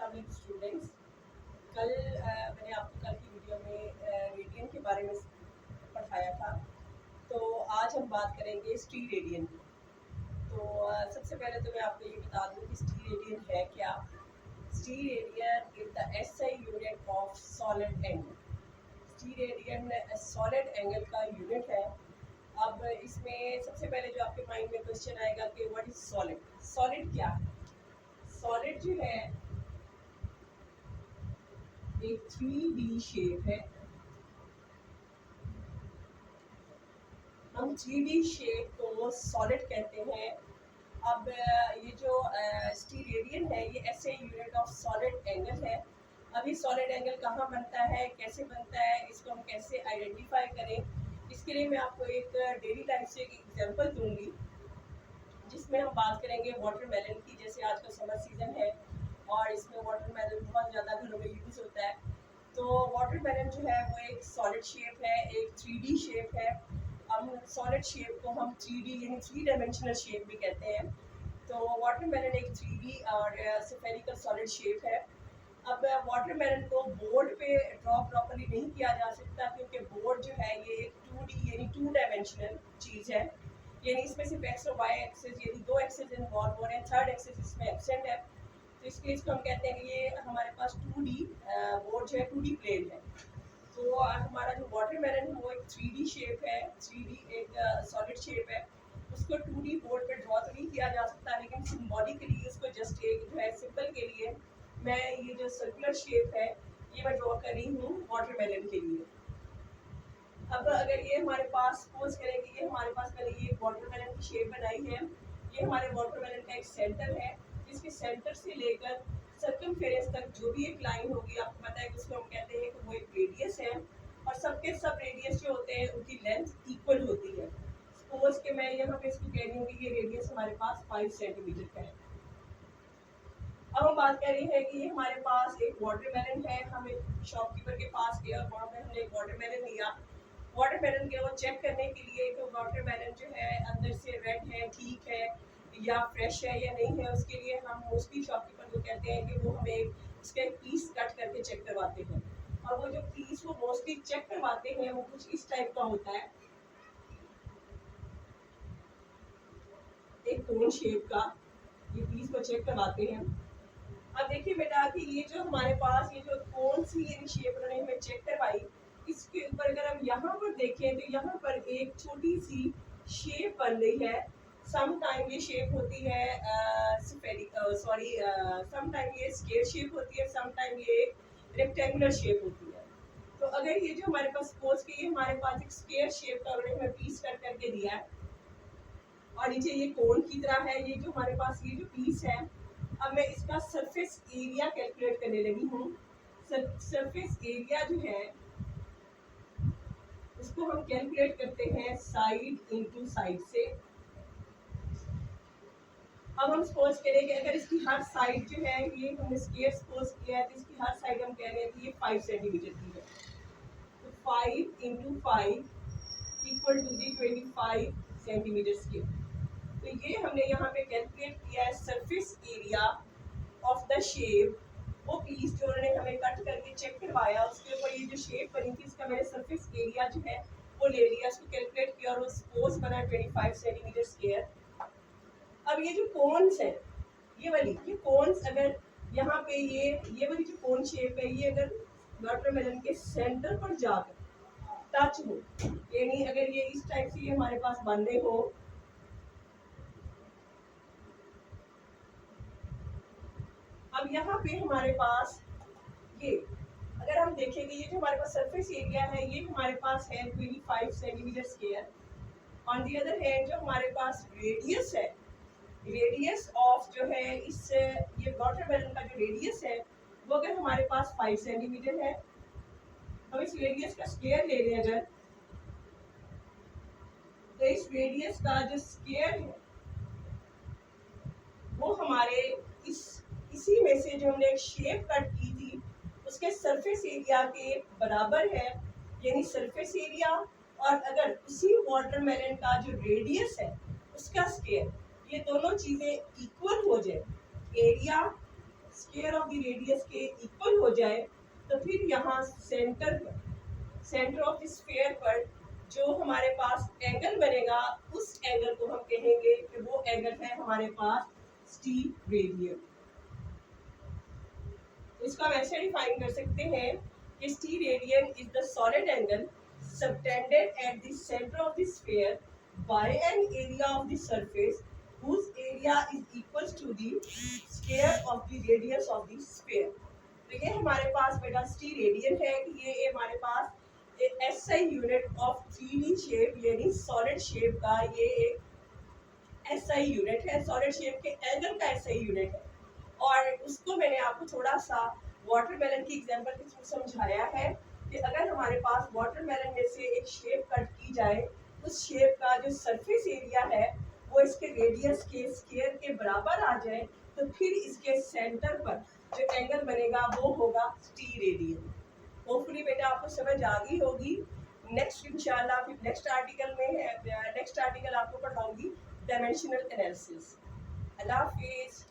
अस्सलाम स्टूडेंट्स। कल मैंने आपको कल की वीडियो में रेडियन के बारे में पढ़ाया था। तो आज हम बात करेंगे स्टी रेडियन की। तो सबसे पहले तो मैं आपको ये बता दूं कि स्टी रेडियन है क्या। स्टी radian is the SI unit of solid angle. स्टी रेडियन सॉलिड एंगल का यूनिट है। अब इसमें सबसे पहले जो आपके माइंड में क्वेश्चन आएगा कि व्हाट इज सॉलिड। सॉलिड क्या है? सॉलिड जो है एक 3D शेप है। हम 3D शेप को सॉलिड कहते हैं। अब ये जो स्टीरेडियन है ये ऐसे यूनिट ऑफ सॉलिड एंगल है। अब ये सॉलिड एंगल कहाँ बनता है, कैसे बनता है, इसको हम कैसे आइडेंटिफाई करें, इसके लिए मैं आपको एक डेली लाइफ से एक एग्जांपल दूंगी जिसमें हम बात करेंगे वाटरमेलन की। जैसे आज का समर सीजन है और इसमें वाटरमेलन बहुत ज़्यादा घरों में यूज़ होता है। तो वाटरमेलन जो है वो एक सॉलिड शेप है, एक 3D शेप है। हम सॉलिड शेप को हम 3D यानी 3 डायमेंशनल शेप भी कहते हैं। तो वाटरमेलन एक 3D और स्फेरिकल सॉलिड शेप है। अब वाटरमेलन को बोर्ड पे ड्रॉ प्रॉपर्ली नहीं किया जा सकता क्योंकि बोर्ड जो है ये एक 2D यानी 2 डायमेंशनल चीज़ है। यानी इसमें सिर्फ एक्स और वाई एक्सेस यानी 2 एक्सेस इन्वॉल्व हो रहे हैं, थर्ड एक्सेस इसमें एब्सेंट है। तो इसके इसको हम कहते हैं कि ये हमारे पास 2D बोर्ड जो है 2D प्लेन है। तो हमारा जो वाटरमेलन है वो एक 3D शेप है, 3D एक सॉलिड शेप है। उसको 2D बोर्ड पे ड्रॉ तो नहीं किया जा सकता, लेकिन सिम्बॉलिकली उसको जस्ट एक जो है सिंपल के लिए मैं ये जो सर्कुलर शेप है ये मैं ड्रॉ कर रही हूँ वाटरमेलन के लिए। अब अगर ये हमारे पास सपोज करें कि ये हमारे पास मैंने ये वाटरमेलन की शेप बनाई है, ये हमारे वाटरमेलन का एक सेंटर है। इसके सेंटर से लेकर सर्कमफेरेंस तक जो भी एक लाइन होगी, आपको पता है कि उसको हम कहते हैं कि वो एक रेडियस है और सबके सब रेडियस जो होते हैं उनकी लेंथ इक्वल होती है। सपोज कि मैं यहाँ पे इसको कह रही हूँ कि ये रेडियस हमारे पास 5 सेंटीमीटर का है। अब हम बात कर रहे हैं कि ये हमारे पास एक वाटरमेलन है। हम एक शॉपकीपर के पास गए और वहाँ पे हमने एक वाटरमेलन लिया। वाटरमेलन के वो चेक करने के लिए कि वाटरमेलन जो है अंदर से रेड है, ठीक है या फ्रेश है या नहीं है, उसके लिए हम मोस्टली शॉपकीपर को कहते हैं कि वो हमें इसका एक पीस कट करके चेक करवाते हैं। और वो जो पीस वो मोस्टली चेक करवाते हैं वो कुछ इस टाइप का होता है, एक कोन शेप का ये पीस को चेक करवाते हैं। अब देखिए बेटा कि ये जो हमारे पास ये जो कौन सी ये शेप उन्होंने हमें चेक करवाई, इसके ऊपर अगर हम यहाँ पर देखें तो यहाँ पर एक छोटी सी शेप बन रही है। सम टाइम ये शेप होती है सम टाइम ये स्क्वायर शेप होती है, सम टाइम ये रेक्टेंगुलर शेप होती है। तो अगर ये जो हमारे पास सपोज कि ये हमारे पास एक स्क्वायर शेप का उन्होंने हमें पीस कट करके दिया है और नीचे ये कोन की तरह है, ये जो हमारे पास ये जो पीस है, अब मैं इसका सरफेस एरिया कैलकुलेट करने लगी हूँ। सरफेस एरिया जो है उसको हम कैलकुलेट करते हैं साइड इनटू साइड से। अब हम सपोज करें कि अगर इसकी हर साइड जो है ये हमने स्क्वायर सपोज किया है तो इसकी हर साइड हम कह रहे हैं कि ये 5 सेंटीमीटर की है। तो 5 into 5 equal to the 25 centimetre square. तो ये हमने यहाँ पे कैलकुलेट किया है surface area of the shape. वो पीस जो उन्होंने हमें कट करके चेक करवाया उसके ऊपर ये जो शेप बनी थी इसका मैंने सरफेस एरिया जो है वो ले लिया, उसको कैलकुलेट किया और वो सपोज बना 25 सेंटीमीटर स्क्वायर। अब ये जो कोन्स है ये कोन्स अगर यहाँ पे ये वाली जो कोन शेप है ये अगर वाटरमेलन के सेंटर पर जाकर टच हो, यानी अगर ये इस टाइप से ये हमारे पास बंधे हो, अब यहाँ पे हमारे पास ये अगर हम देखेंगे ये जो हमारे पास सरफेस एरिया है ये हमारे पास है 25 centimetre square. On the other hand जो हमारे पास रेडियस है, रेडियस ऑफ जो है इस ये वाटरमेलन का जो रेडियस है वो अगर हमारे पास 5 सेंटीमीटर है, हम इस रेडियस का स्क्वायर ले लें अगर, तो इस रेडियस का जो स्क्वायर है वो हमारे इसी में से जो हमने एक शेप कट की थी उसके सरफेस एरिया के बराबर है। यानी सरफेस एरिया और अगर उसी वाटरमेलन का जो रेडियस है उसका स्क्वायर, ये दोनों चीजें इक्वल हो जाए, area square of the radius के इक्वल हो जाए तो फिर यहाँ सेंटर ऑफ द स्फीयर पर जो हमारे पास एंगल बनेगा उस एंगल को हम कहेंगे कि वो एंगल है हमारे पास स्टीरेडियन। इसको हम ऐसे डिफाइन कर सकते हैं कि steradian is the solid angle subtended at the centre of the sphere by an area of the surface whose area is equal to the square of the radius of the sphere। तो ये हमारे पास बेटा स्टीरेडियन है कि ये हमारे पास एक SI unit of 3D shape यानी सॉलिड शेप का ये एक एसआई यूनिट है, सॉलिड शेप के एंगल का एसआई यूनिट है। और उसको मैंने आपको थोड़ा सा वाटरमेलन की एग्जांपल के थ्रू समझाया है कि अगर हमारे पास वाटरमेलन में से एक शेप कट की जाए, उस शेप का जो सरफेस एरिया है वो इसके रेडियस के स्क्वायर के बराबर आ जाए तो फिर इसके सेंटर पर जो एंगल बनेगा वो होगा स्टीरेडियन। होपफुली बेटा आपको समझ आ गई होगी। नेक्स्ट इंशाल्लाह फिर नेक्स्ट आर्टिकल में है, नेक्स्ट आर्टिकल आपको पढ़ाऊंगी डायमेंशनल एनालिसिस। अल्लाह हाफिज़।